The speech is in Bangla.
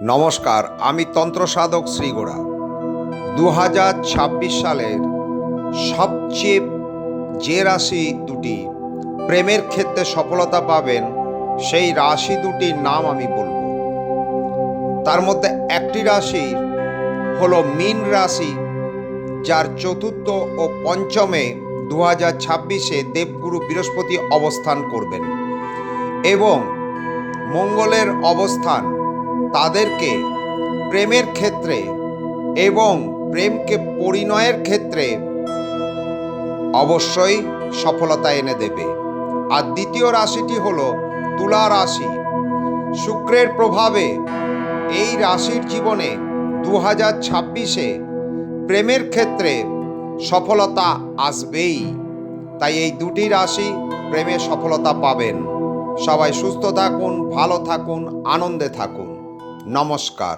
নমস্কার, আমি তন্ত্র সাধক শ্রীগোড়া। 2026 সালের সবচেয়ে যে রাশি দুটি প্রেমের ক্ষেত্রে সফলতা পাবেন, সেই রাশি দুটির নাম আমি বলবো। তার মধ্যে একটি রাশি হলো মীন রাশি, যার চতুর্থ ও পঞ্চমে 2026-এ দেবগুরু বৃহস্পতি অবস্থান করবেন এবং মঙ্গলের অবস্থান তাদেরকে প্রেমের ক্ষেত্রে এবং প্রেমকে পরিণয়ের ক্ষেত্রে অবশ্যই সফলতা এনে দেবে। আর দ্বিতীয় রাশিটি হলো তুলা রাশি। শুক্রের প্রভাবে এই রাশির জীবনে 2026-এ প্রেমের ক্ষেত্রে সফলতা আসবেই। তাই এই দুটি রাশি প্রেমে সফলতা পাবেন। সবাই সুস্থ থাকুন, ভালো থাকুন, আনন্দে থাকুন। নমস্কার।